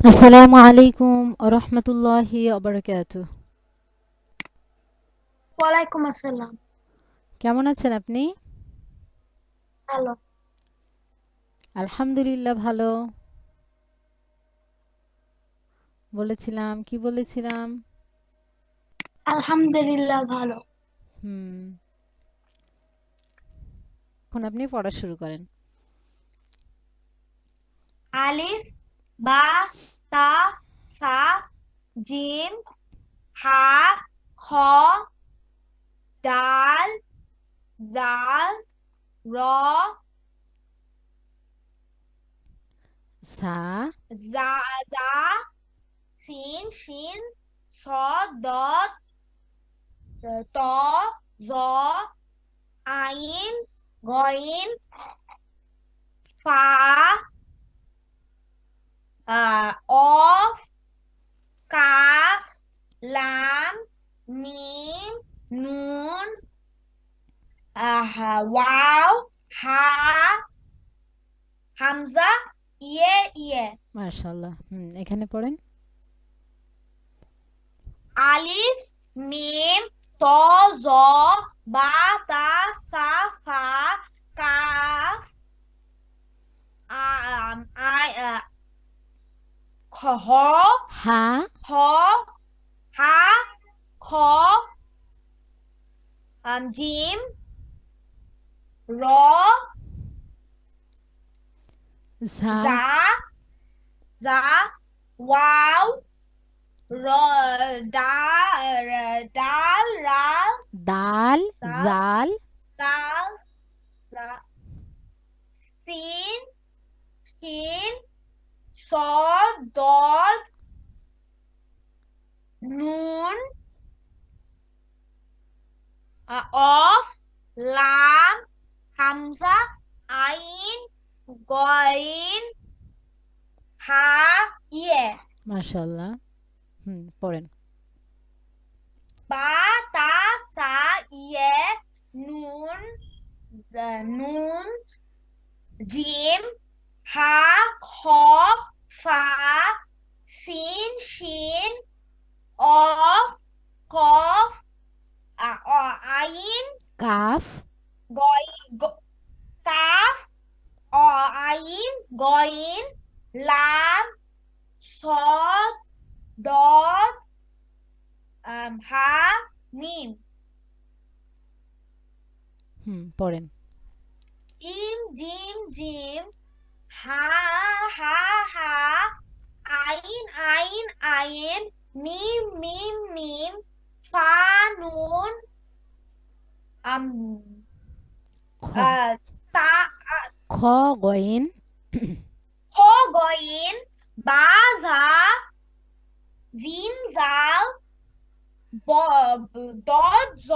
আসসালামু আলাইকুম ওরহমতুল্লাহি ওবারাকাতুহ। ওয়ালাইকুম আসসালাম। কেমন আছেন আপনি? ভালো। আলহামদুলিল্লাহ ভালো। কি বলেছিলাম? আলহামদুলিল্লাহ ভালো। হুম। এখন আপনি পড়া শুরু করেন। আলিফ, বা, তা, সা, জিম, হা, খ, ডাল, জাল, র, সা, জা, দা, সিন, শিন, সদ, দদ, ত, জ, আইন, গইন, ফা, অফ, কাফ, লাম, মিম, নুন, ওয়াও, হা, হামজা, ইয়ে, ইয়ে। মাশাআল্লাহ। এখানে পড়েন। আলিফ, মিম, ত, জ, বা, তা, সা, ফা, কাফ, আই, খ, হা, খ, হা, খ, জিম, র, ঝা, জা, জা, ওয়াও, র, ডা, ডাল, রাল, দাল, ডাল, জাল, ডাল, সিন, শিন, সদ, দদ, নুন, অফ, লাম, হামজা, আইন, গইন, হা, ইয়ে। মাশাআল্লাহ। পড়েন। বা, তা, সা, ইয়ে, নুন, নুন, জিম, হা, খ, ফা, সিন, শিন, অফ, কফ, আইন, কাফ, গই, কাফ, আইন, গইন, লাম, সদ, দদ, হা, মিম। পড়েন। ইম, জিম, জিম, হা, হা, হা, আইন, আইন, আইন, মিম, মিম, মিম, ফা, নুন, আম, খ, তা, খ, গইন, খ, গইন, বা, ঝা, জিম, জাল, দদ, জ,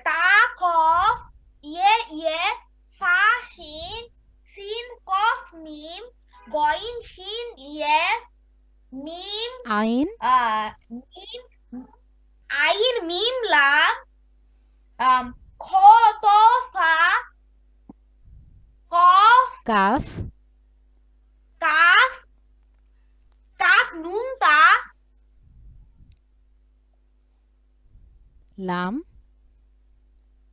তা, ক, ইয়ে, ইয়ে, সা, শিন, সিন, কফ, মিম, গইন, শিন, ইয়ে, মিম, আইন, মিম, আইন, মিম, লাম, খ, ত, ফা, কফ, কাফ, কাফ, কাফ, নুন, তা, লাম,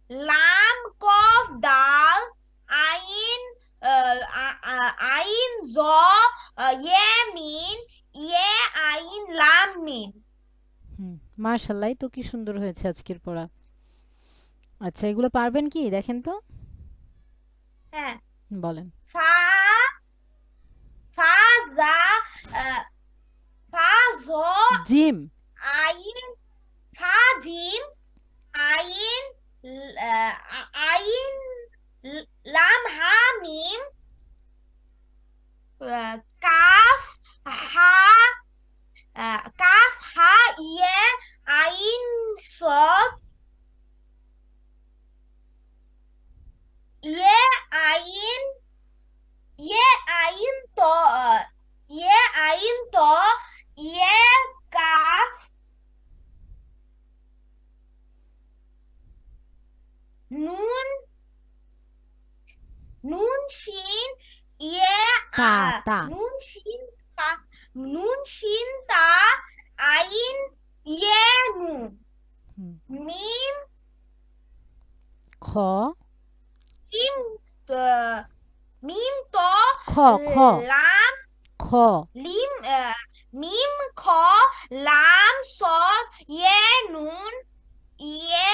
লাম, কফ, দাল, আইন, আইন, জ, ইয়ে, মিন, ইয়ে, আইন, লাম, মিন। মাশাআল্লাহ। তো কি সুন্দর হয়েছে আজকের পড়া। আচ্ছা, এগুলো পারবেন কি দেখেন তো? হ্যাঁ। বলেন। ফা, ফা, জা, আহ, ফা, জ, জিম, আইন, ফা, জিম, আইন, আইন, লাম, হা, মিম, কাফ, হা, কাফ, হা, ইয়ে, আইন, সদ, ইয়ে, আইন, ইয়ে, আইন, ত, ইয়ে, আইন, ত, ইয়ে, কাফ, নুন, নুন, শিন, ইয়ে, তা, তা, নুন, শিন, তা, নুন শিন তা আইন ইয়ে নুন হুম। মিম খ মিম মিম ত খ খ লাম খ লিম মিম খ লাম সদ ইয়ে নুন ইয়ে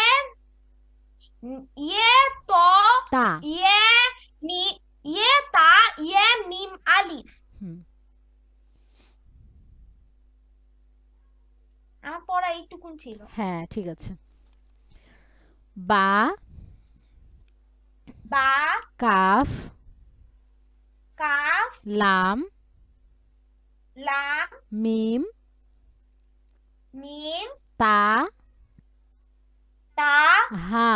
ইয়ে ত তা ইয়ে মি ইয়ে তা ইয়ে মিম আলিফ। হুম। আমার পড়া এইটুকুন ছিল। হ্যাঁ ঠিক আছে। বা বা কাফ কাফ লাম লাম মিম মিম তা তা হা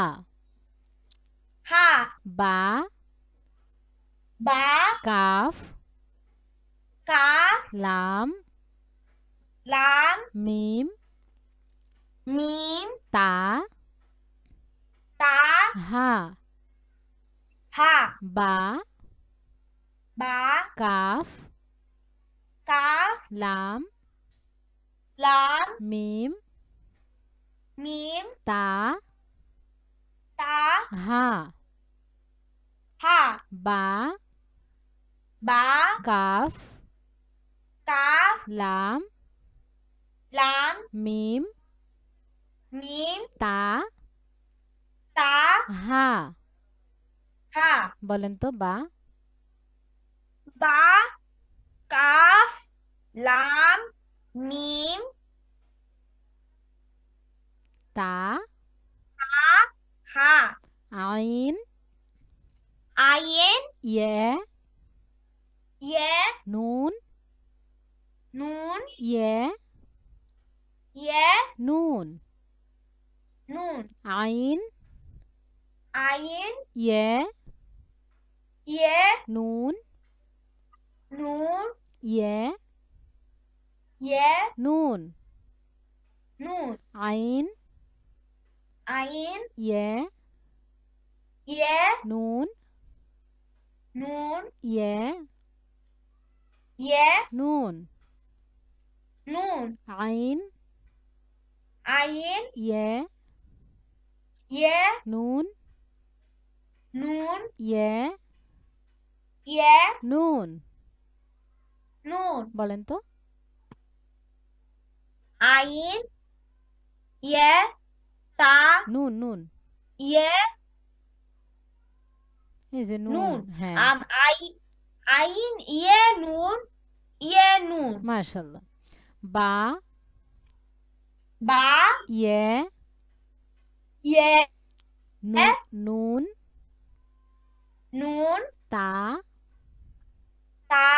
হা বা বা কাফ কাফ লাম লাম মিম মিম তা তা হা হা বা বা কাফ কাফ লাম লাম মিম মিম তা তা হা হা বা বা কাফ কাফ লাম লাম মিম মিম তা তা হা হা বলেন তো বা বা কাফ লাম মিম তা তা হা আইন আইন ইয়ে ইয়ে নুন নুন ইয়ে ইয়ে নুন নুন আইন আইন ইয়ে ইয়ে নুন নুন ইয়ে ইয়ে নুন নুন আইন আইন ইয়ে ইয়ে নুন নুন ইয়ে ইয়ে নুন নুন আইন আইন ইয়ে ইয়ে নুন নুন ইয়ে ইয়ে নুন নুন বলেন তো আইন ইয়ে তা নুন নুন ইয়ে এই যে নুন নুন হ্যাঁ আইন ইয়ে নুন ইয়ে নুন মাশাআল্লাহ বা বা ইয়ে ইয়ে নুন নুন তা তা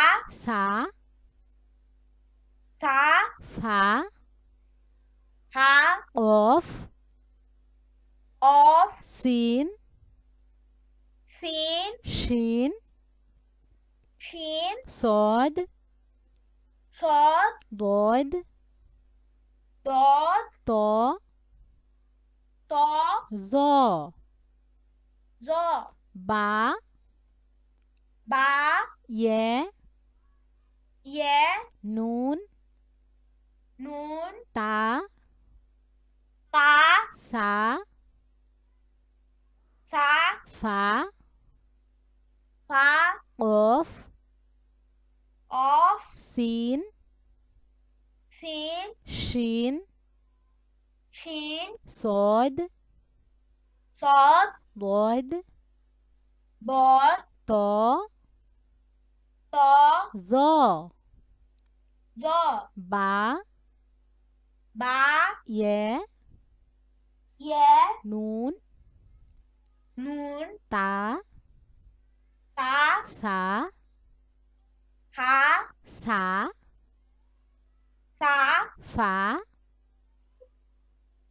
সা সা ফা হা অফ অফ সিন সিন শিন শিন صاد صاد ضاد ضاد طا طا ظا ظا با با يه يه نون نون تا تا سا سا فا فا قاف قاف سين سين شين شين صاد صاد ضاد ضاد طا طا ظا ظا با با يه يه نون نون تا تا سا ها سا سا فا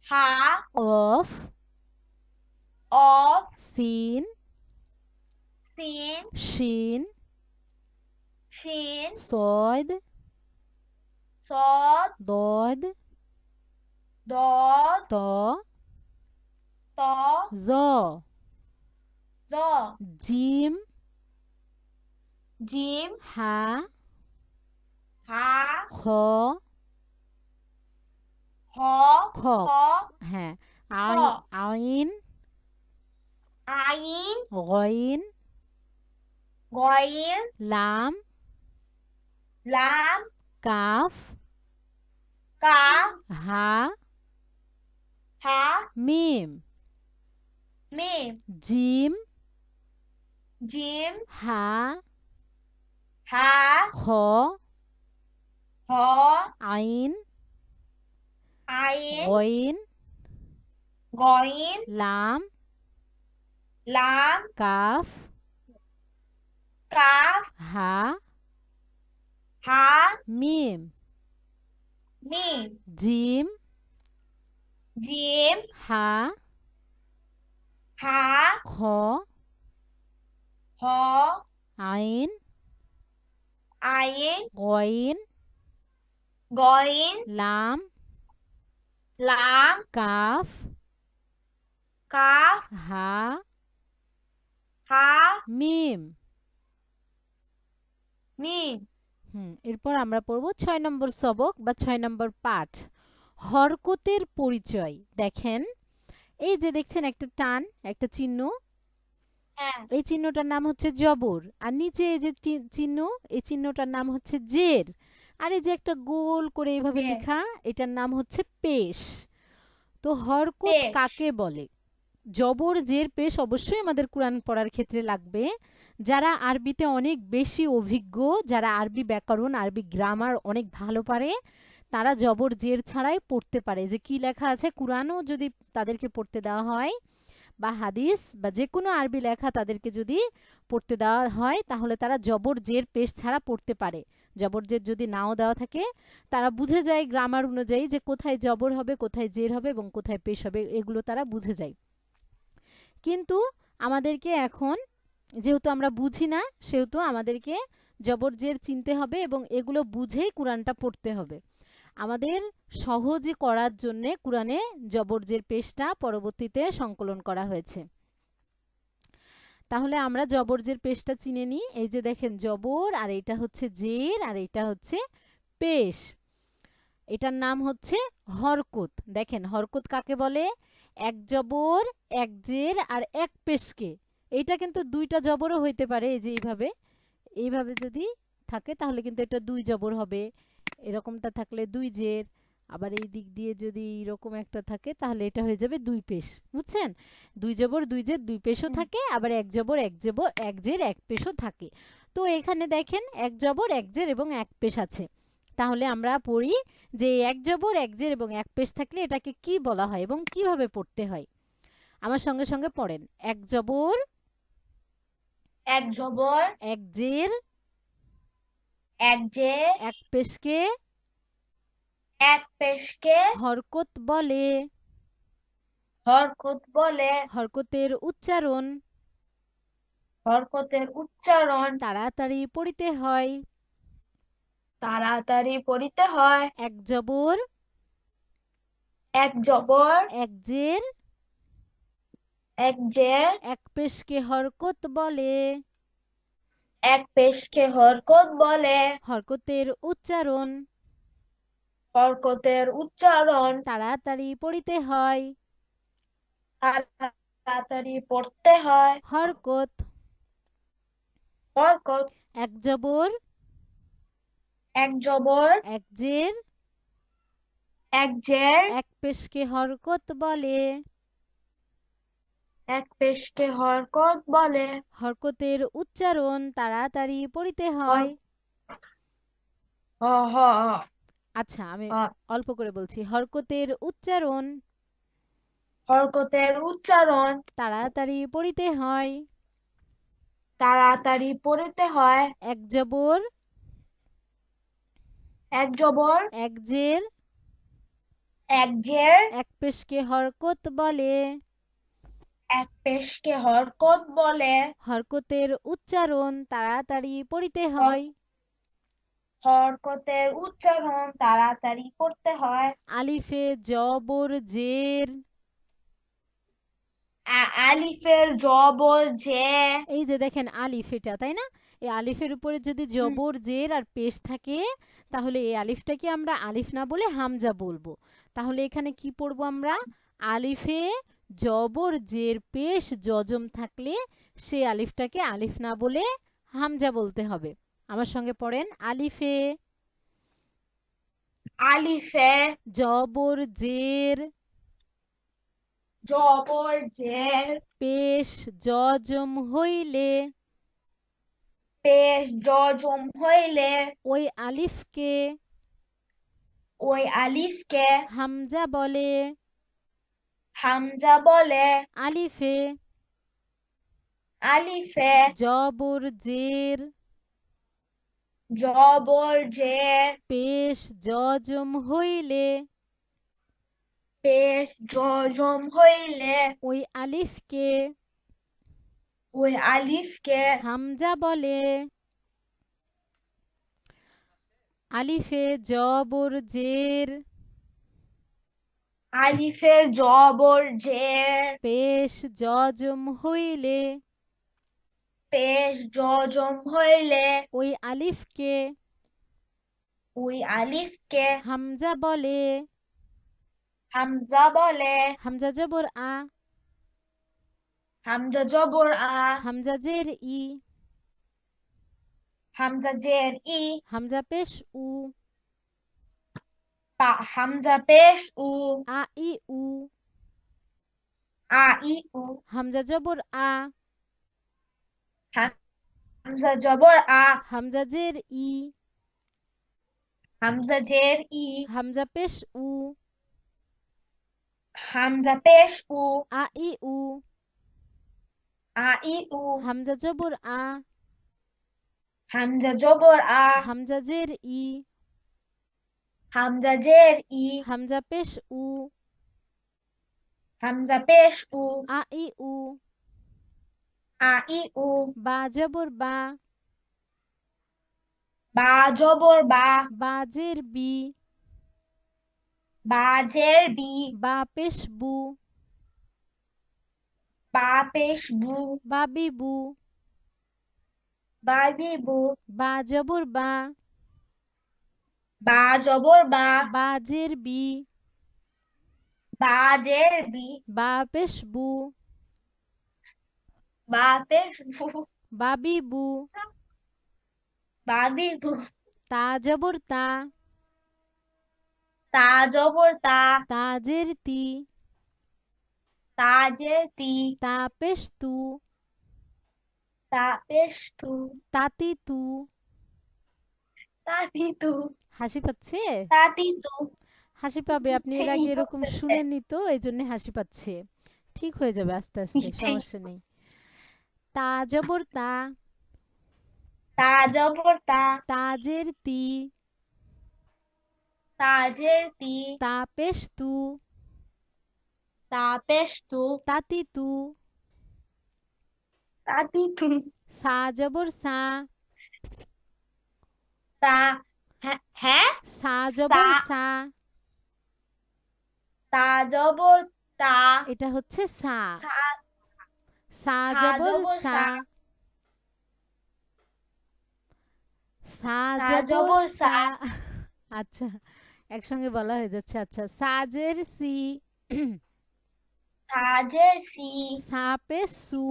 ها قاف قاف سين سين شين شين صاد صاد ضاد ضاد طا طا ظا ظا جيم جيم ها ها খ খ খ খ হ্যাঁ খ আইন আইন গইন গইন লাম লাম কাফ কাফ হা হা মিম মিম জিম জিম হা হা খ হ আইন আইন গইন গইন লাম লাম কাফ কাফ হা হা মিম মিম জিম জিম হা হা খ হ আইন আইন গইন গইন লাম লাম কাফ কাফ হা হা মিম মিম এরপর আমরা পড়ব ৬ নম্বর সবক বা ৬ নম্বর পাঠ হরকতের পরিচয় দেখেন এই যে দেখছেন একটা টান একটা চিহ্ন হ্যাঁ এই চিহ্নটার নাম হচ্ছে জবর আর নিচে এই যে চিহ্ন এই চিহ্নটার নাম হচ্ছে জের আর এই যে একটা গোল করে এইভাবে জের। লেখা এটার নাম হচ্ছে পেশ তো হরকত পেশ। কাকে বলে জবর জের পেশ অবশ্যই আমাদের কোরআন পড়ার ক্ষেত্রে লাগবে যারা আরবিতে অনেক বেশি অভিজ্ঞ যারা আরবি ব্যাকরণ আরবি গ্রামার অনেক ভালো পারে তারা জবর জের ছাড়াই পড়তে পারে যে কি লেখা আছে কোরআনও যদি তাদেরকে পড়তে দেওয়া হয় বা হাদিস বা যে কোনো আরবি লেখা তাদেরকে যদি পড়তে দেওয়া হয় তাহলে তারা জবর জের পেশ ছাড়া পড়তে পারে জবর জের যদি নাও দেওয়া থাকে তারা বুঝে যায় গ্রামার অনুযায়ী যে কোথায় জবর হবে কোথায় জের হবে এবং কোথায় পেশ হবে এগুলো তারা বুঝে যায় কিন্তু আমাদেরকে এখন যেহেতু আমরা বুঝি না সেহেতু আমাদেরকে জবর জের চিনতে হবে এবং এগুলো বুঝেই কোরআনটা পড়তে হবে আমাদের সহজে করার জন্য কোরআনে জবর জের পেশটা পরবর্তীতে সংকলন করা হয়েছে তাহলে আমরা জবর জের পেশটা চিনে নিই এই যে দেখেন জবর আর এটা হচ্ছে জের আর এটা হচ্ছে পেশ এটার নাম হচ্ছে হরকত দেখেন হরকত কাকে বলে এক জবর এক জের আর এক পেশকে এইটা কিন্তু দুইটা জবরও হইতে পারে এই যে এইভাবে যদি থাকে তাহলে কিন্তু এটা দুই জবর হবে এরকমটা থাকলে দুই জের আবার এই দিক দিয়ে যদি এরকম একটা থাকে তাহলে এটা হয়ে যাবে দুই পেশ বুঝছেন দুই জবর দুই জের দুই পেশও থাকে আবার এক জবর এক জের এক পেশও থাকে তো এখানে দেখেন এক জবর এক জের এবং এক পেশ আছে তাহলে আমরা পড়ি যে এক জবর এক জের এবং এক পেশ থাকলে এটাকে কি বলা হয় এবং কিভাবে পড়তে হয় আমার সঙ্গে সঙ্গে পড়েন এক জবর এক জবর এক জের এক জে এক পেশকে এক পেশকে হরকত বলে হরকত বলে হরকতের উচ্চারণ হরকতের উচ্চারণ তাড়াতাড়ি পড়িতে হয় তাড়াতাড়ি পড়িতে হয় এক জবর এক জবর এক জের এক জে এক পেশকে হরকত বলে এক পেশকে হরকত বলে হরকতের উচ্চারণ হরকতের উচ্চারণ তাড়াতাড়ি পড়িতে হয় তাড়াতাড়ি পড়তে হয় হরকত হরকত এক জবর এক জবর এক জের এক জের এক পেশকে হরকত বলে এক পেশকে হরকত বলে হরকতের উচ্চারণ তাড়াতাড়ি পড়িতে হয় হ হ হ আচ্ছা আমি হ। অল্প করে বলছি হরকতের উচ্চারণ হরকতের উচ্চারণ তাড়াতাড়ি পড়িতে হয় তাড়াতাড়ি পড়িতে হয় এক জবর এক জবর এক জের এক জের এক পেশকে হরকত বলে এক পেশকে হরকত বলে হরকতের উচ্চারণ তাড়াতাড়ি পড়িতে হয় হরকতের উচ্চারণ তাড়াতাড়ি করতে হয় আলিফে জবর জের আলিফের জবর জে এই যে দেখেন আলিফ এটা তাই না এই আলিফের উপরে যদি জবর জের আর পেশ থাকে তাহলে এই আলিফটাকে আমরা আলিফ না বলে হামজা বলবো। তাহলে এখানে কি পড়বো আমরা? আলিফে জবর জের পেশ জজম থাকলে সে আলিফটাকে আলিফ না বলে হামজা বলতে হবে। আমার সঙ্গে পড়েন, আলিফে আলিফে জবর জের জবর জের পেশ জজম হইলে পেশ জজম হইলে ওই আলিফকে ওই আলিফকে হামজা বলে। হামজা বলে। আলিফে আলিফে জবর জের জবর জের পেশ জজম হইলে পেশ জজম হইলে ওই আলিফকে ওই আলিফকে হামজা বলে। আলিফে জবর জের আলিফের জবর জের পেশ জজম হইলে পেশ জজম হইলে ওই আলিফকে ওই আলিফকে হামজা বলে। হামজা বলে। হামজা জবর আ হামজা জবর আ হামজা জের ই হামজা জের ই হামজা পেশ উ হামজা পেশ উ আ ই উ আ ই উ হামজা জবর আ হামজা জবর আ হামজা জের ই হামজা জের ই হামজা পেশ উ হামজা পেশ উ আ ই উ আ ই উ হামজা জবর আ হামজা জবর আ হামজা জের ই হামজা জের ই হামজা পেশ উ হামজা পেশ উ আ ই উ আ ই উ বা জবর বা বা জবর বা বাজের বি বাজের বি বা পেশ বু বা পেশ বু বাবি বু বাবি বু বা জবর বা বা জবর বা বাজের বি বাজের বি বা পেশ বু বা পেশ বু বাবি বু বাবি বু তা জবর তা তা জবর তা তাজের তি তাজের তি তা পেশ তু তা পেশ তু তাতি তু তাতি তু হাসি পাচ্ছে? তাতি তু হাসি পাবে, আপনি এর আগে এরকম শুনেননি তো এই জন্য হাসি পাচ্ছে। ঠিক হয়ে যাবে আস্তে আস্তে, সমস্যা নেই। তা জবর তা তা জবর তা তাজের তি তাজের তি তা পেশ তু তা পেশ তু তাতি তু তাতি তু সা জবর সা তা হ্যাঁ সা জবর সা তা জবর তা এটা হচ্ছে সা। সা সা সা জবর জবর সা সা সা সা জবর জবর সা। সা আচ্ছা, একসঙ্গে বলা হয়ে যাচ্ছে। আচ্ছা, সাজের সি সাজের সি সা পেশ সু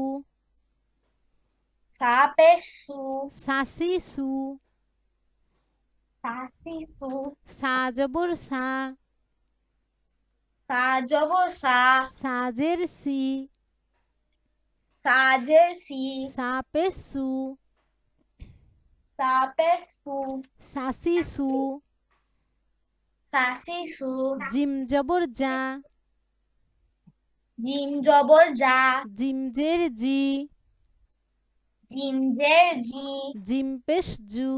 সা পেশ সু সাসি সু সাসি সু সা জবর সা সা জবর সা সাজের সি সাজের সি সা পেশ সু সা পেশ সু সাসি সু সাসি সু জিম জবর জা জিম জবর জা জিমজের জি জিম জের জি জিম পেশ জু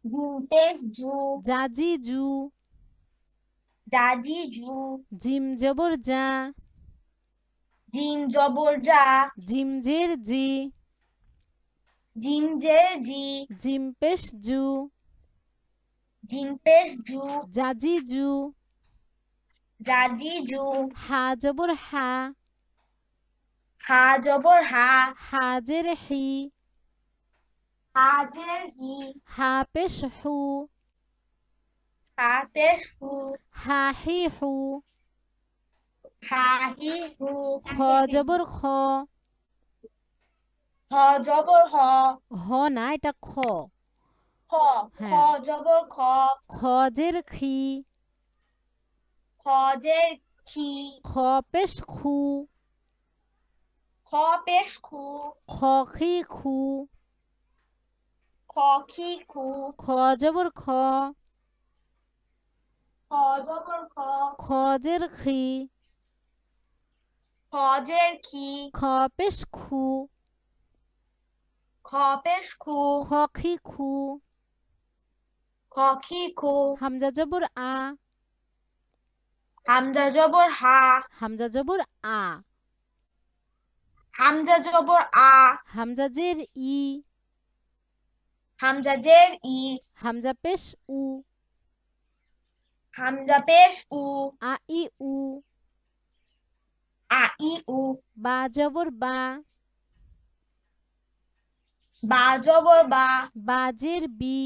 জিম পেশ জু জাজি জু জাজি জু জিম জবর জা জিম জবর জা জিমজের জি জিম জের জি জিম পেশ জু জিম পেশ জু জাজি জু জাজি জু হা জবর হা হা জবর হা হাজের হি হাজের হি, হা পেশ হু, হা পেশ হু, হা হি হু, হা হি হু, খ জবর খ, হ জবর হ, হ না এটা খ। খ, খ হ্যাঁ, জবর খ, খ জের খি, খ জের খি, খ পেশ খু, খ পেশ খু, খ খি খু, খ খি খু, খ জবর খ, খ জবর খ, খ জের খি, খ জের খি, খ পেশ খু, খ পেশ খু, খ খি খু, খ খি খু, হামজা জবর আ, হামজা জবর হা, হামজা জবর আ, হামজা জবর আ, হামজা জের ই, হামজা জের ই, হামজা পেশ উ, হামজা পেশ উ, আ ই উ, আ ই উ, বা জবর বা, বা জবর বা, বাজের বি,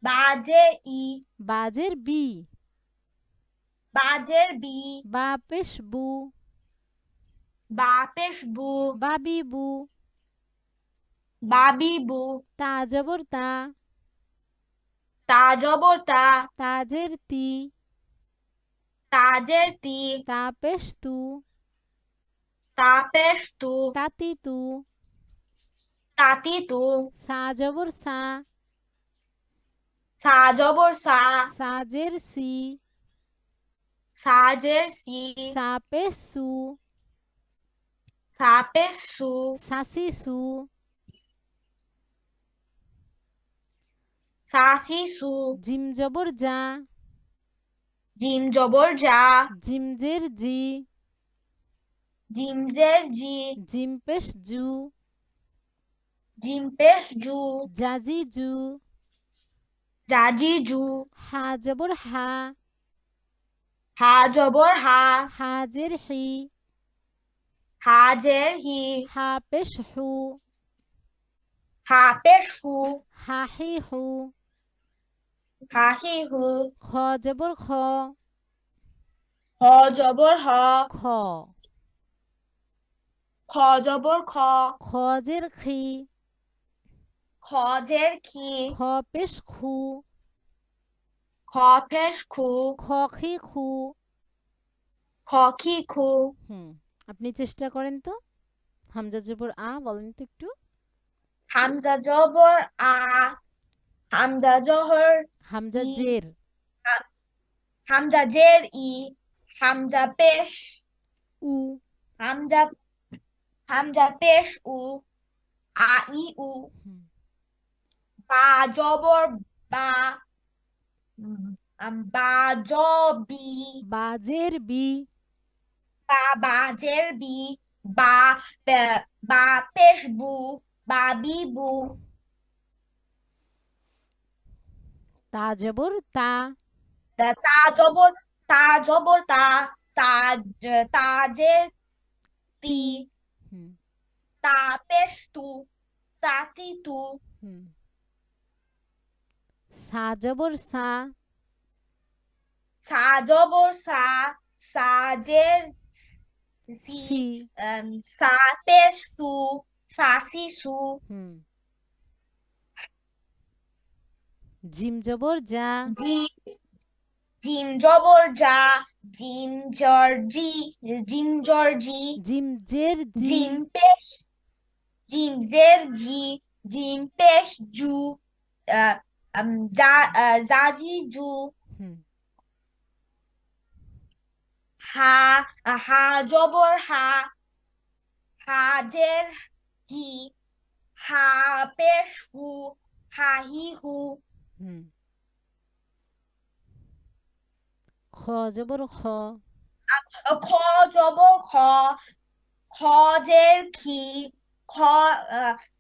বাজে ই, বাজের বি, বাজের বি, বা পেশ বু, বা পেশ বু, বাবি বু, বাবি বু, তা জবর তা, তা জবর তা, তাজের তি, তাজের তি, তা পেশ তু, তা পেশ তু, তাতি তু, তাতি তু, সা জবর সা, সা জবর সা, সাজের সি, সাজের সি, সা পেশ সু, সা পেশ সু, সাসি সু, সাসি সু, জিম জবর যা, জিম জবর যা, জিমজের জি, জিমজের জি, জিম পেশ জু, জিম পেশ জু, জাজি জু, জাজি জু, হা জবর হা, হা জবর হা, হাজের হি, হাজের হি, হা পেশ হু, হা পেশ হু, হা হি হু, হা হি হু, খ জবর খ, হ জবর হ, খ, খ জবর খ, খ জের খি, খ জের খি, খ পেশ খু, খ পেশ খু, খ খি খু। খ খি খু, হুম, আপনি চেষ্টা করেন তো। হামজা জবর আ বলেন তো একটু। হামজা জবর আ, হামজা জহর হামজা ই, জের, হা- হামজা জের ই, হামজা পেশ, উ, হামজা হামজা পেশ উ, আ ই উ, হুম, বা জবর বা, বা জ বি, বাজের বি, বা বাজের বি, বা বা পেশ বু, বাবি বু, তা জবর তা, তা জবর তা জবর তা, তা তাজের তি, তি, হুম, তা পেশ তু, তাতি তু, হুম, সা জবর সা, সা জবর সা, সাজের সি, সি, সা পেশ সু, সাসি সু, হুম, জিম জবর যা, জি, জিম জবর যা, জিম জর্জি, জিম জর্জি, জিম জের জি, জিম পেশ, জিম জের জি, জিম পেশ জু, আহ, জাজি জু, হুম, হা, হা জবর হা, হাজের হি, হা পেশ হু, হা হি হু, হুম, খ জবর খ, খ জবর খ, খজের খি, খ,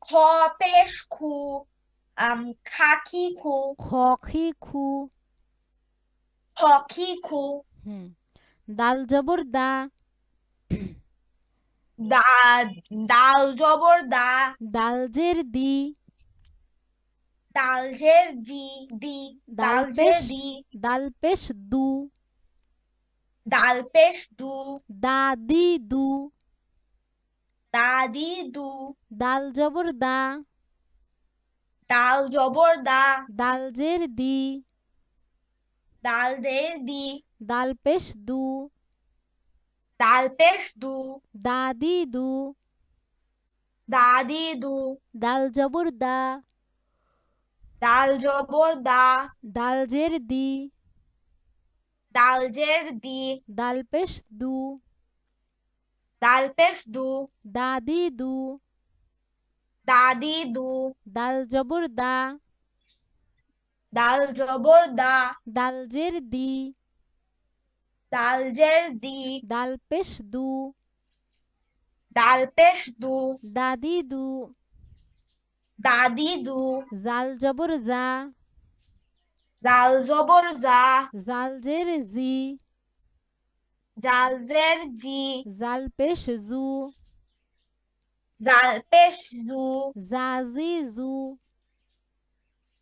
খ পেশ খু, খাকি খু, খ খি খু, খকি খু, হুম, দাল জবর দা, দা দাল জবর দা, দাল জের দি, দাল জের জি দি, দাল দাল পেশ, জের দি, দাল পেশ দু, দাল পেশ দু, দাদি দু, দাদি দু, দাল জবর দা, দাল জবর দা, দাল জের দি, দাল দের দি, দাল পেশ দু, দাল পেশ দু, দাদি দু, দাদি দু, দাল জবর দা, দাল জবর দা, দাল জের দি, দাল জের দি, দাল পেশ দু, দাল পেশ দু, দাদি দু, দাদি দু, দাল জবর দা, দাল জবর দা, দাল জের দি, দাল জের দি, দাল পেশ দু, দাল পেশ দু, দাদি দু, দাদি দু, জাল জবর জা, জাল জবর জা, জাল জের জি, জাল জের জি, জাল পেশ জু, জাল পেশ জু, জাজি জু,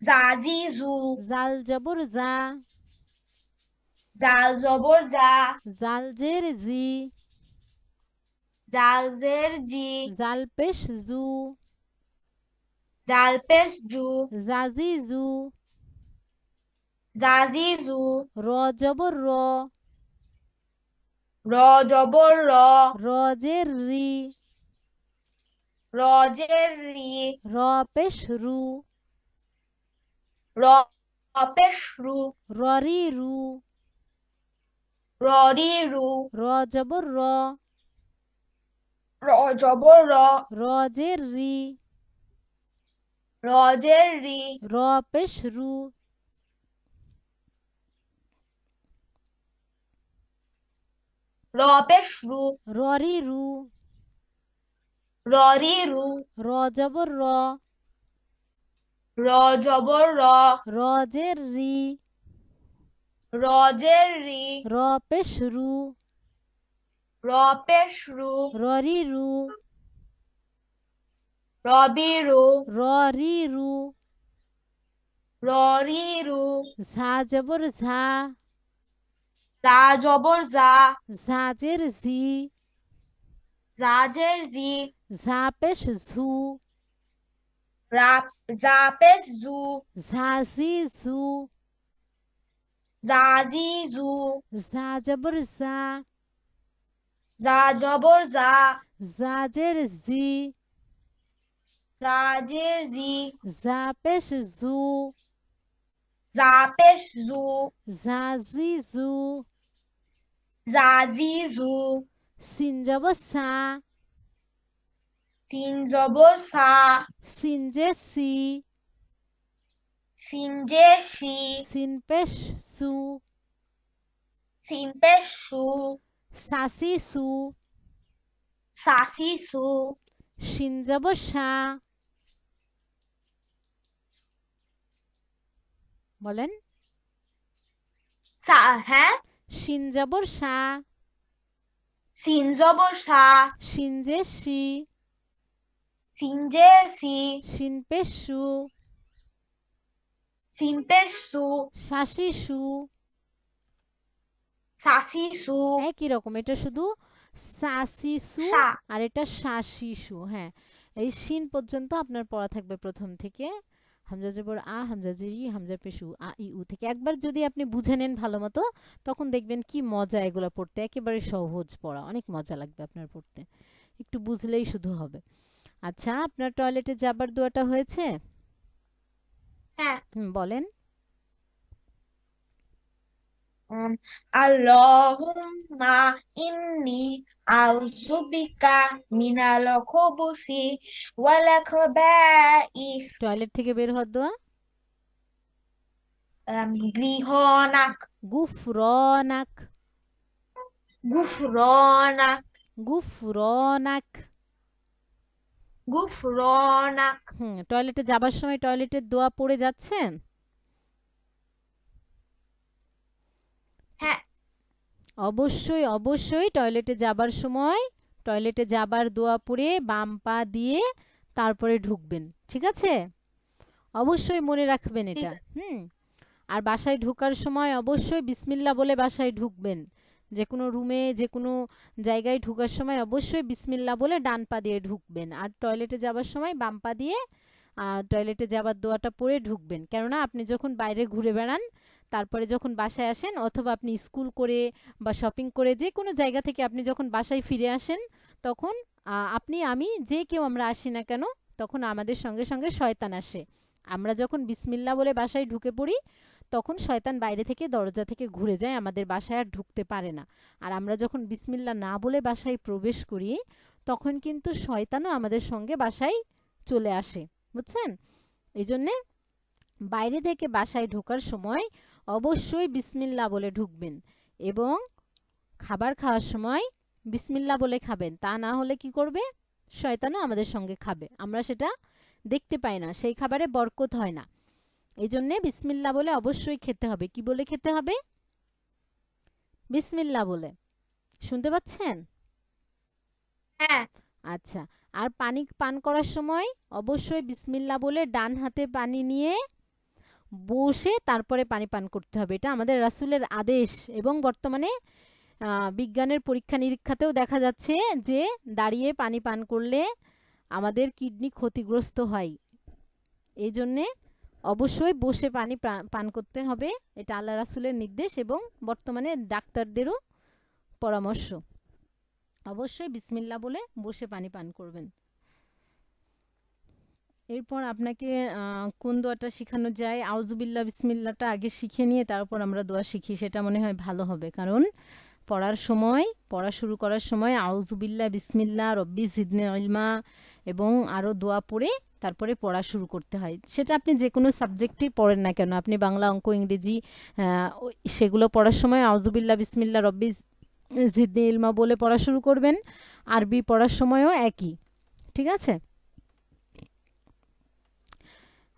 জাজি জু, জাল জবর জা, জাল জবর জা, জাল জের জি, জাল জের জি, জাল পেশ জু, জাল পেশ জু, জাজি জু, জাজি জু, র জবর র, র জবর র, র জের রি, র জের রি, র পেশ রু, র পেশ রু, ররি রু, র রি রু, র জবর র, র জবর র, র জের রি, র জের রি, র পেশ রু, র পেশ রু, ররি রু, র রি রু, র জবর র, র জবর র, র জের রি, র জের রি, র পেশ রু, র পেশ রু, ররি রু, রবি রু, ররি রু, র রি রু, ঝা জবর ঝা, জা জবর জা, ঝাজের ঝি, জাজের জি, ঝা পেশ ঝু, রা জা পেশ জু, ঝাজি ঝু, জাজি জু, ঝা জবর ঝা, জা জবর জা, ঝাজের ঝি, জাজের জি, ঝা পেশ ঝু, জা পেশ জু, ঝাজি ঝু, জাজি জু, সিন জবর সা, সিন জবর সা, সিন জে সি, সিন জে শি, সিন পেশ সু, সিন পেশ সু, সাসি সু, সাসি সু, শিন জবর সা, বলেন সা হ্যাঁ, শিন জবর সা, সিন জবর সা, শিন জে সি, সিন জে সি, শিন পেশ সু, সিন পেশ সু, শাসি সু, সাসি সু, একই রকম, এটা শুধু সাসি সু সা, আর এটা শাসি সু। হ্যাঁ, এই শিন পর্যন্ত আপনার পড়া থাকবে প্রথম থেকে, হামজা জবর আ, হামজা জের ই, হামজা পেশ উ, আ ই উ থেকে। একবার যদি আপনি বুঝে নেন ভালো মতো, তখন দেখবেন কি মজা এগুলো পড়তে, একেবারে সহজ পড়া, অনেক মজা লাগবে আপনার পড়তে, একটু বুঝলেই শুধু হবে। আচ্ছা, আপনার টয়লেটে যাবার দোয়াটা হয়েছে? হ্যাঁ, বলেন। আল্লাহুম্মা ইন্নি আউযুবিকা মিনাল খুবুসি ওয়াল খাবাইস। টয়লেট থেকে বের হওয়ার দোয়া? গৃহনাক, গুফরনাক, গুফরনাক, গুফরনাক। গুফরনাক। টয়লেটে যাবার সময় টয়লেটের দোয়া পড়ে যাচ্ছেন? হ্যাঁ, অবশ্যই অবশ্যই টয়লেটে যাবার সময় টয়লেটে যাবার দোয়া পড়ে বাম পা দিয়ে তারপরে ঢুকবেন, ঠিক আছে? অবশ্যই মনে রাখবেন ঠিক এটা। আছে। আর বাসায় ঢোকার সময় অবশ্যই বিসমিল্লাহ বলে বাসায় ঢুকবেন। যে কোনো রুমে, যে কোনো জায়গায় ঢোকার সময় অবশ্যই বিসমিল্লাহ বলে ডান পা দিয়ে ঢুকবেন। আর টয়লেটে যাবার সময় বাম পা দিয়ে টয়লেটে যাবার দোয়াটা পড়ে ঢুকবেন। কেননা আপনি যখন বাইরে ঘুরে বেড়ান, তারপরে যখন বাসায় আসেন, অথবা আপনি স্কুল করে বা শপিং করে যে কোনো জায়গা থেকে আপনি যখন বাসায় ফিরে আসেন, তখন আপনি, আমি, যে কেউ আমরা আসি না কেন, তখন আমাদের সঙ্গে সঙ্গে শয়তান আসে। আমরা যখন বিসমিল্লাহ বলে বাসায় ঢুকে পড়ি, তখন শয়তান বাইরে থেকে দরজা থেকে ঘুরে যায়, আমাদের বাসায় আর ঢুকতে পারে না। আর আমরা যখন বিসমিল্লাহ না বলে বাসায় প্রবেশ করি, তখন কিন্তু শয়তানও আমাদের সঙ্গে বাসায় চলে আসে, বুঝছেন? এই জন্যে বাইরে থেকে বাসায় ঢোকার সময় অবশ্যই বিসমিল্লাহ বলে ঢুকবেন, এবং খাবার খাওয়ার সময় বিসমিল্লাহ বলে খাবেন। তা না হলে কি করবে? শয়তানও আমাদের সঙ্গে খাবে, আমরা সেটা দেখতে পাই না, সেই খাবারে বরকত হয় না। এই জন্যে বিসমিল্লাহ বলে অবশ্যই খেতে হবে। কি বলে খেতে হবে? বিসমিল্লাহ বলে। শুনতে পাচ্ছেন? হ্যাঁ। আচ্ছা। আর পানি পান করার সময় অবশ্যই বিসমিল্লাহ বলে ডান হাতে পানি নিয়ে বসে তারপরে পানি পান করতে হবে। এটা আমাদের রাসূলের আদেশ, এবং বর্তমানে বিজ্ঞানের পরীক্ষা নিরীক্ষাতেও দেখা যাচ্ছে যে দাঁড়িয়ে পানি পান করলে আমাদের কিডনি ক্ষতিগ্রস্ত হয়। এই জন্যে অবশ্যই বসে পানি পান করতে হবে। এটা আল্লাহ রাসূলের নির্দেশ এবং বর্তমানে ডাক্তারদেরও পরামর্শ। অবশ্যই বিসমিল্লাহ বলে বসে পানি পান করবেন। এরপর আপনাকে কোন দোয়াটা শিখানো যায়? আউযুবিল্লাহ বিসমিল্লাহটা আগে শিখে নিয়ে তারপর আমরা দোয়া শিখি, সেটা মনে হয় ভালো হবে। কারণ পড়া শুরু করার সময় আউযুবিল্লাহ বিসমিল্লাহ রব্বি জিদনি ইলমা এবং আরও দোয়া পড়ে তারপরে পড়া শুরু করতে হয়। সেটা আপনি যে কোনো সাবজেক্টই পড়েন না কেন, আপনি বাংলা, অঙ্ক, ইংরেজি সেগুলো পড়ার সময় আউযুবিল্লাহ বিসমিল্লাহ রব্বি জিদনি ইলমা বলে পড়া শুরু করবেন। আরবি পড়ার সময়ও একই, ঠিক আছে?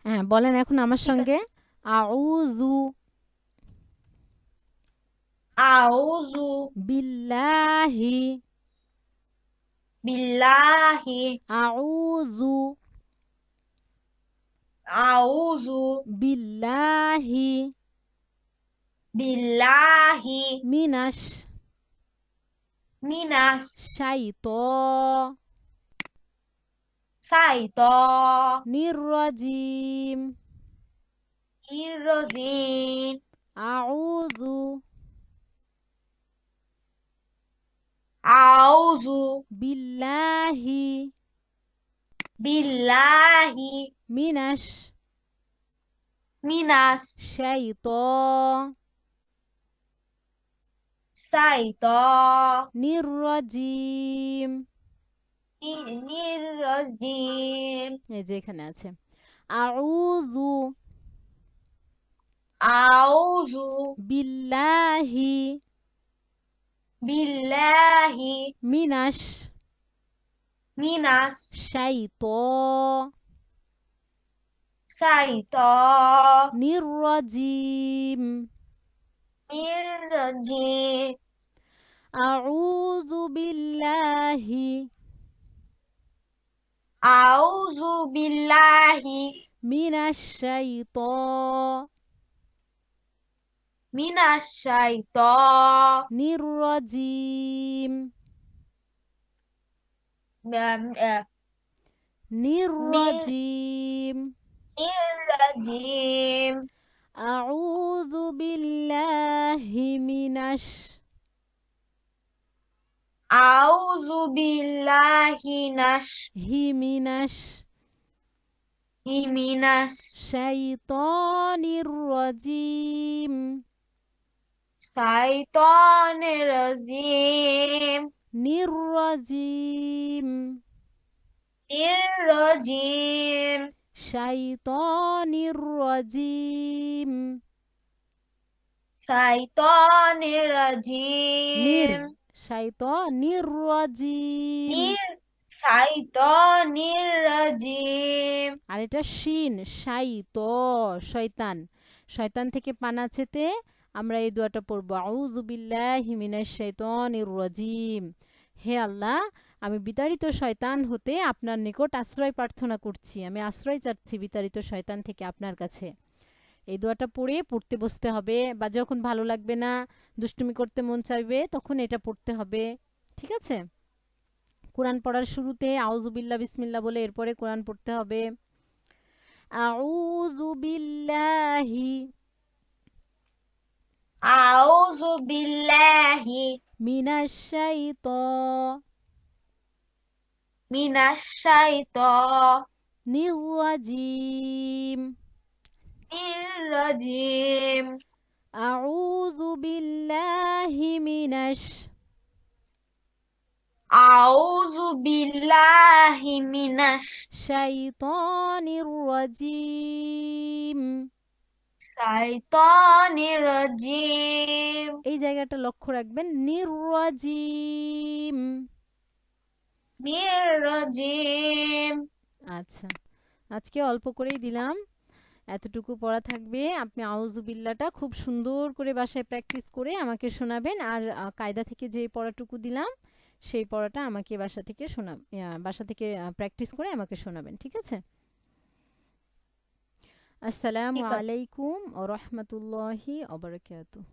হ্যাঁ, বলেন এখন আমার ঠিক সঙ্গে। আছে। আউযু আউযু বিল্লাহি, বিল্লাহি, আউযু আউযু বিল্লাহি বিল্লাহি মিনাশ মিনাশ শাইতানির রাজিম। রাজিম। আউযু আউযু বিল্লাহি বিল্লাহি মিনাশ মিনাশ শাইতানির রাজিম। রাজিম। এই যে এখানে আছে আউযু আউযু বিল্লাহি বিল্লাহি মিনাশ মিনাশ শাইতানির রাজিম। রাজিম। আউযু বিল্লাহি আউযু বিল্লাহি মিনাশ শাইতানির রাজিম। নির্রাজিম। রাজিম। আউযু বিল্লাহি মিনাশ আউযু বিল্লাহি মিনাশ মিনাশ শাইতানির রাজিম। শাইতানির রাজিম। নির্রাজিম। রাজিম। শাইতানির রাজিম। শাইতানির নির রাজিম। শাইতানির রাজিম। শাইতানির রাজিম। আর এটা শিন, শয়তান, শয়তান থেকে পানা চেতে আমরা এই দোয়াটা পড়বো। আউযু বিল্লাহি মিনাশ শাইতানির রাজিম। হে আল্লাহ, আমি বিতাড়িত শয়তান হতে আপনার নিকট আশ্রয় প্রার্থনা করছি, আমি আশ্রয় চাচ্ছি বিতাড়িত শয়তান থেকে আপনার কাছে। এই দোয়াটা পড়ে পড়তে বসতে হবে, বা যখন ভালো লাগবে না, দুষ্টুমি করতে মন চাইবে, তখন এটা পড়তে হবে। ঠিক আছে? কোরআন পড়ার শুরুতে আউযু বিল্লাহ বিসমিল্লাহ বলে এরপরে কোরআন পড়তে হবে। আউযু বিল্লাহি আউযু বিল্লাহি মিনাশ মিনাশ শাইতানির শাইতানির রাজিম। আউযু বিল্লাহি আউযু বিল্লাহি মিনাশ শাইতানির রাজিম। শাইতানির রাজিম। এই জায়গাটা লক্ষ্য রাখবেন, নির্রাজিম। মির রাজিম। আচ্ছা, আজকে অল্প করেই দিলাম, এতটুকু পড়া থাকবে। আপনি আউযু বিল্লাহটা খুব সুন্দর করে বাসায় প্র্যাকটিস করে আমাকে শোনাবেন, আর কায়দা থেকে যে পড়াটুকু দিলাম সেই পড়াটা আমাকে বাসা থেকে প্র্যাকটিস করে আমাকে শোনাবেন। ঠিক আছে? আসসালামু ঠিক আছে। আলাইকুম ওয়া রাহমাতুল্লাহি ওয়া বারাকাতুহু।